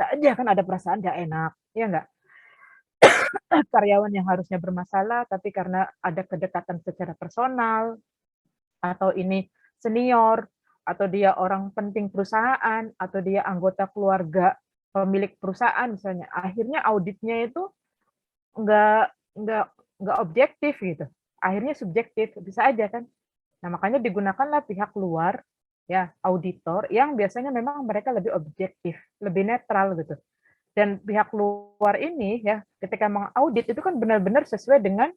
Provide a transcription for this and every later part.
aja kan ada perasaan nggak enak, ya nggak? Karyawan yang harusnya bermasalah, tapi karena ada kedekatan secara personal, atau ini senior, atau dia orang penting perusahaan, atau dia anggota keluarga pemilik perusahaan misalnya, akhirnya auditnya itu nggak nggak nggak objektif gitu, akhirnya subjektif, bisa aja kan. Nah, makanya digunakanlah pihak luar, ya, auditor yang biasanya memang mereka lebih objektif, lebih netral gitu. Dan pihak luar ini ya, ketika mengaudit itu kan benar-benar sesuai dengan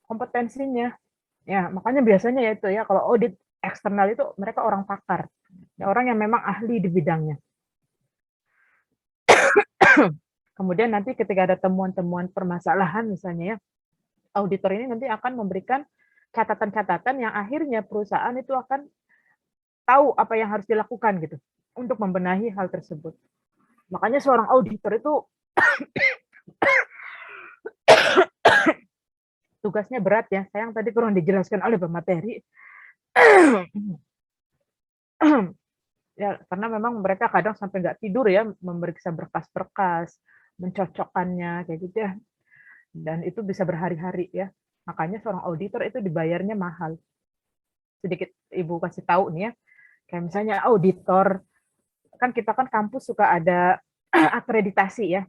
kompetensinya. Ya, makanya biasanya ya itu ya, kalau audit eksternal itu mereka orang pakar, ya, orang yang memang ahli di bidangnya. Kemudian nanti ketika ada temuan-temuan permasalahan misalnya ya, auditor ini nanti akan memberikan catatan-catatan yang akhirnya perusahaan itu akan tahu apa yang harus dilakukan gitu untuk membenahi hal tersebut. Makanya seorang auditor itu tugasnya berat ya. Sayang tadi kurang dijelaskan oleh pemateri. Ya, karena memang mereka kadang sampai nggak tidur ya memeriksa berkas-berkas, mencocokkannya kayak gitu ya. Dan itu bisa berhari-hari ya. Makanya seorang auditor itu dibayarnya mahal. Sedikit Ibu kasih tahu nih ya. Kayak misalnya auditor, kan kita kan kampus suka ada akreditasi ya.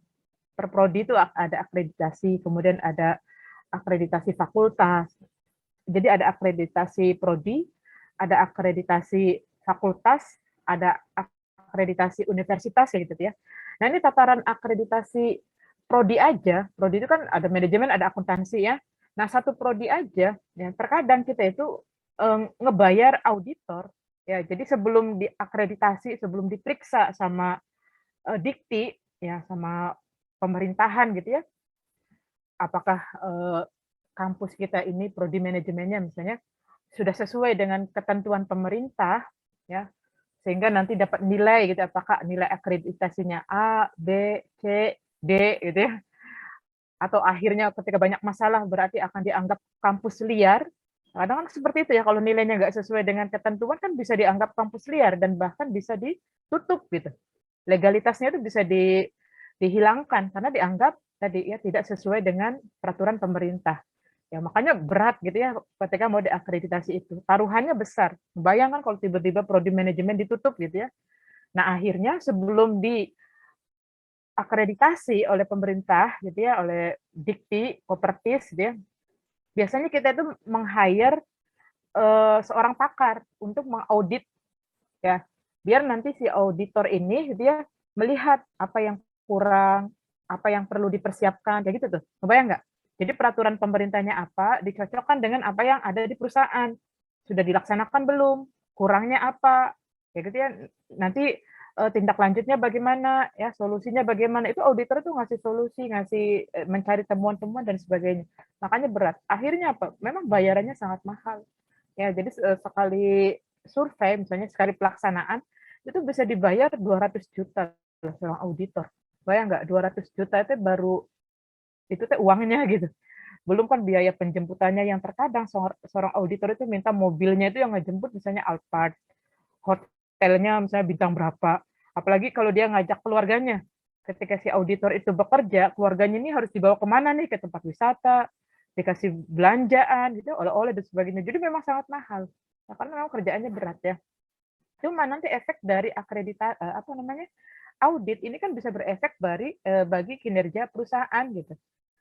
Per prodi itu ada akreditasi, kemudian ada akreditasi fakultas. Jadi ada akreditasi prodi, ada akreditasi fakultas, ada akreditasi universitas ya gitu ya. Nah, ini tataran akreditasi prodi aja, prodi itu kan ada manajemen, ada akuntansi ya. Nah, satu prodi aja, ya, terkadang kita itu ngebayar auditor, ya. Jadi sebelum diakreditasi, sebelum diperiksa sama dikti, ya, sama pemerintahan gitu ya, apakah kampus kita ini prodi manajemennya misalnya sudah sesuai dengan ketentuan pemerintah, ya, sehingga nanti dapat nilai gitu, apakah nilai akreditasinya A, B, C, D gitu ya, atau akhirnya ketika banyak masalah berarti akan dianggap kampus liar. Kadang kan seperti itu ya, kalau nilainya nggak sesuai dengan ketentuan kan bisa dianggap kampus liar dan bahkan bisa ditutup gitu. Legalitasnya itu bisa dihilangkan karena dianggap tadi ya tidak sesuai dengan peraturan pemerintah. Ya, makanya berat gitu ya ketika mau diakreditasi itu. Taruhannya besar. Bayangkan kalau tiba-tiba prodi manajemen ditutup gitu ya. Nah, akhirnya sebelum diakreditasi oleh pemerintah gitu ya, oleh Dikti, Kopertis gitu ya, biasanya kita itu meng-hire seorang pakar untuk mengaudit ya. Biar nanti si auditor ini gitu ya melihat apa yang kurang, apa yang perlu dipersiapkan kayak gitu tuh. Kebayang nggak? Jadi peraturan pemerintahnya apa, dicocokkan dengan apa yang ada di perusahaan. Sudah dilaksanakan belum? Kurangnya apa? Kayak gitu ya. Nanti tindak lanjutnya bagaimana, ya solusinya bagaimana. Itu auditor itu ngasih solusi, ngasih mencari temuan-temuan dan sebagainya. Makanya berat. Akhirnya apa? Memang bayarannya sangat mahal. Ya, jadi sekali survei, misalnya sekali pelaksanaan, itu bisa dibayar 200 juta seorang auditor. Bayang nggak, 200 juta itu baru itu teh uangnya gitu. Belum kan biaya penjemputannya yang terkadang seorang auditor itu minta mobilnya itu yang ngejemput misalnya Alphard, hotelnya misalnya bintang berapa. Apalagi kalau dia ngajak keluarganya. Ketika si auditor itu bekerja, keluarganya ini harus dibawa kemana nih, ke tempat wisata, dikasih belanjaan, gitu, oleh-oleh dan sebagainya. Jadi memang sangat mahal. Nah, karena memang kerjaannya berat ya. Cuma nanti efek dari apa namanya audit ini kan bisa berefek bagi kinerja perusahaan gitu.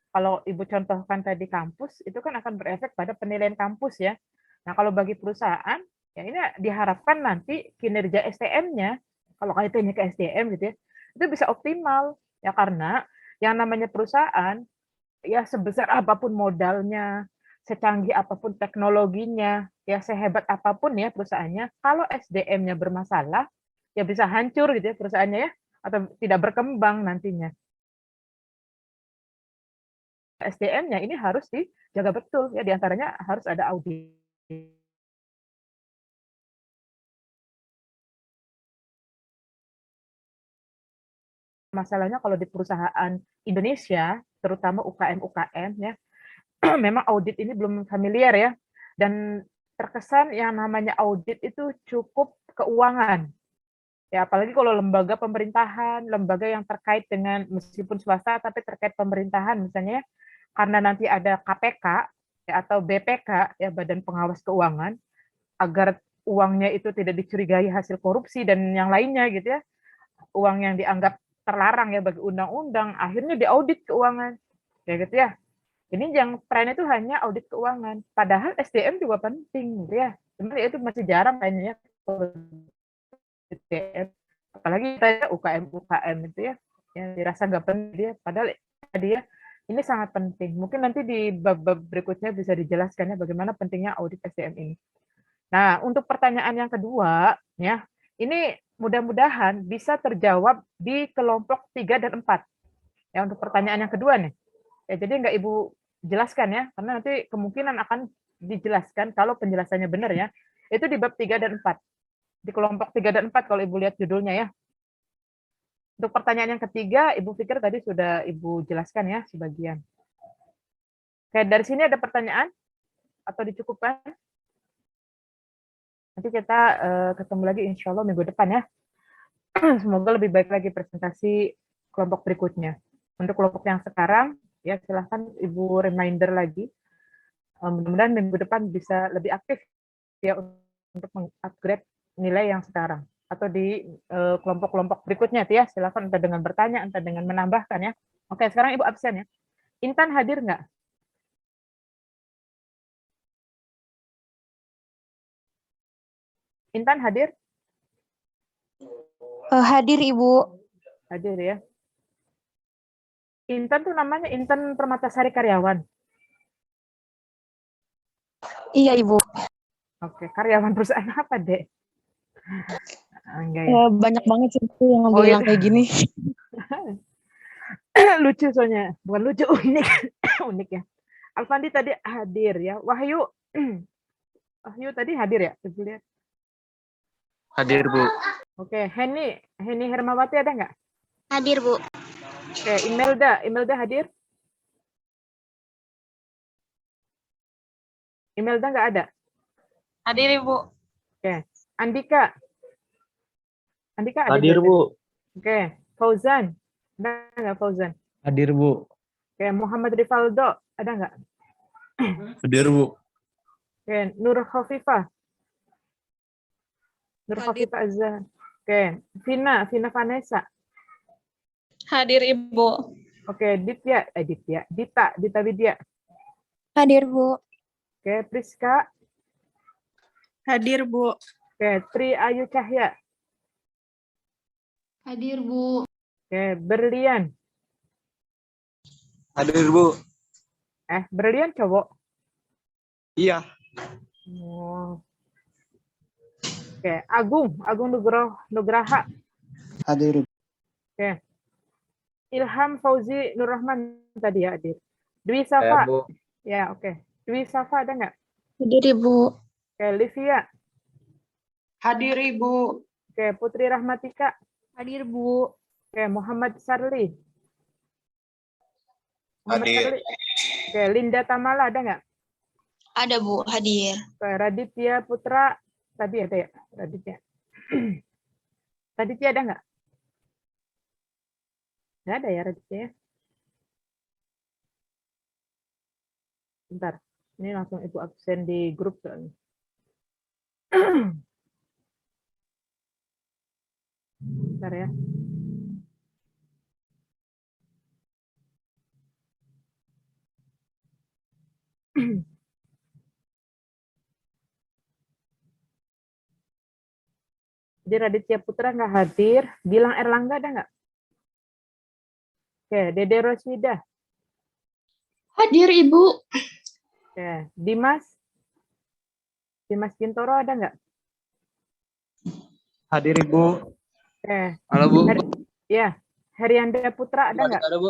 Kalau Ibu contohkan tadi kampus, itu kan akan berefek pada penilaian kampus ya. Nah, kalau bagi perusahaan, ya ini diharapkan nanti kinerja SDM-nya, kalau kaitannya ke SDM gitu ya, itu bisa optimal. Ya karena yang namanya perusahaan, ya sebesar apapun modalnya, secanggih apapun teknologinya, ya sehebat apapun ya perusahaannya, kalau SDM-nya bermasalah, ya bisa hancur gitu ya perusahaannya ya, atau tidak berkembang nantinya. SDM-nya ini harus dijaga betul ya, diantaranya harus ada audit. Masalahnya kalau di perusahaan Indonesia, terutama UKM-UKM ya, memang audit ini belum familiar ya, dan terkesan yang namanya audit itu cukup keuangan. Ya, apalagi kalau lembaga pemerintahan, lembaga yang terkait dengan meskipun swasta tapi terkait pemerintahan misalnya, karena nanti ada KPK ya, atau BPK ya, Badan Pengawas Keuangan, agar uangnya itu tidak dicurigai hasil korupsi dan yang lainnya gitu ya, uang yang dianggap terlarang ya bagi undang-undang, akhirnya diaudit keuangan ya gitu ya. Ini yang tren itu hanya audit keuangan, padahal SDM juga penting gitu ya. Sebenarnya itu masih jarang kayaknya ya, SDM, apalagi kita UKM UKM itu ya, yang dirasa nggak penting dia, padahal dia ini sangat penting. Mungkin nanti di bab-bab berikutnya bisa dijelaskan ya bagaimana pentingnya audit SDM ini. Nah, untuk pertanyaan yang kedua, ya, ini mudah-mudahan bisa terjawab di kelompok 3 dan 4. Ya, untuk pertanyaan yang kedua nih. Ya, jadi nggak Ibu jelaskan ya, karena nanti kemungkinan akan dijelaskan kalau penjelasannya benar ya. Itu di bab 3 dan 4. Di kelompok 3 dan 4 kalau Ibu lihat judulnya ya. Untuk pertanyaan yang ketiga, Ibu pikir tadi sudah Ibu jelaskan ya sebagian. Oke, dari sini ada pertanyaan atau dicukupkan? Nanti kita ketemu lagi insya Allah minggu depan ya. Semoga lebih baik lagi presentasi kelompok berikutnya. Untuk kelompok yang sekarang, ya silahkan Ibu reminder lagi. Mudah-mudahan minggu depan bisa lebih aktif ya untuk mengupgrade nilai yang sekarang. Atau di kelompok-kelompok berikutnya, ya silahkan entah dengan bertanya, entah dengan menambahkan ya. Oke, sekarang Ibu absen ya. Intan hadir nggak? Intan hadir? Hadir Ibu. Hadir ya. Intan tuh namanya Intan Permatasari Karyawan. Iya Ibu. Oke, karyawan perusahaan apa, Dek? Enggak ya. Banyak banget sih Ibu yang Oh, bilang itu. kayak gini. Lucu soalnya, bukan lucu, unik. Unik ya. Alfandi tadi hadir ya. Wahyu. Wahyu tadi hadir ya? Coba lihat. Hadir, Bu. Oke, Heni Hermawati ada nggak? Hadir, Bu. Oke, Imelda hadir? Imelda nggak ada? Hadir, Ibu. Oke, Andika ada Hadir, juga? Bu. Oke, Fauzan. Ada nggak Fauzan? Hadir, Bu. Oke, Muhammad Rivaldo. Ada nggak? Hadir, Bu. Oke, Nur Khafifah. Nur Khafifah Azhar. Oke, Vina Vanessa. Hadir, Ibu. Oke, Dita Widya. Hadir Bu. Oke, Priska. Hadir, Bu. Oke, Tri Ayu Cahya. Hadir, Bu. Oke, Berlian. Hadir, Bu. Berlian cowok. Iya. Oh. Oke, Agung Nugraha. Hadir. Oke. Ilham Fauzi Nurrahman tadi ya, hadir. Dwi Ya, Safa. Bu. Ya, oke. Dwi Safa ada nggak? Hadir Ibu. Oke, Livia. Hadir, Ibu. Oke, Putri Rahmatika. Hadir Bu. Oke, Muhammad Sarli. Hadir. Oke, Linda Tamala ada nggak? Ada, Bu. Hadir. Oke, Raditya Putra. Tadi ada ya, Raditya. Raditya ada nggak? Nggak ada ya, Raditya ya. Bentar, ini langsung Ibu absen di grup soalnya. Bentar ya. Jadi Raditya Putra nggak hadir. Gilang Erlangga ada nggak? Oke, Dede Roswida. Hadir, Ibu. Oke, Dimas Gintoro ada nggak? Hadir, Ibu. Oke. Halo, Bu. Ya, Herianda Putra ada nggak? Ada, Bu.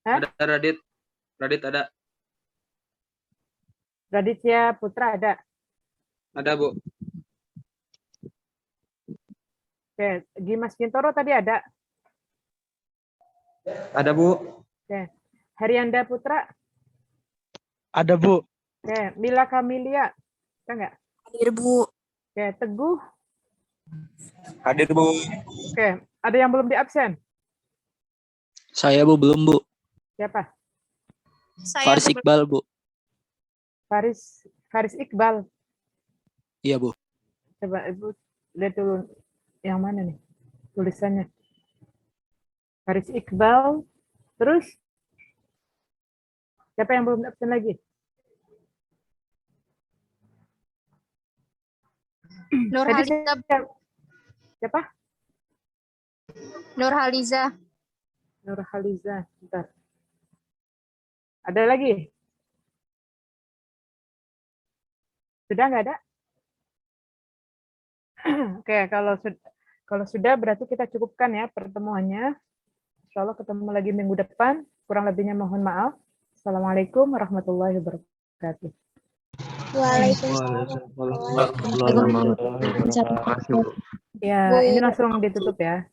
Hah? Ada Radit. Radit ada. Raditya Putra ada. Ada, Bu. Oke, Dimas Gintoro tadi ada. Ada, Bu. Oke, Herianda Putra. Ada, Bu. Oke, Mila Kamilia ada nggak? Hadir Bu. Oke, Teguh. Hadir, Bu. Oke, ada yang belum di absen? Saya, Bu, belum, Bu. Siapa? Faris Iqbal, Bu. Faris Iqbal. Iya, Bu. Coba Ibu lihat dulu yang mana nih tulisannya. Faris Iqbal. Terus siapa yang belum absen lagi? Tadi Nurhaliza. siapa? Nurhaliza. Nurhaliza. Bentar. Ada lagi? Sudah nggak ada? Oke, kalau sudah berarti kita cukupkan ya pertemuannya. Insya Allah ketemu lagi minggu depan. Kurang lebihnya mohon maaf. Assalamualaikum warahmatullahi wabarakatuh. Waalaikumsalam. Ya, ini langsung ditutup ya.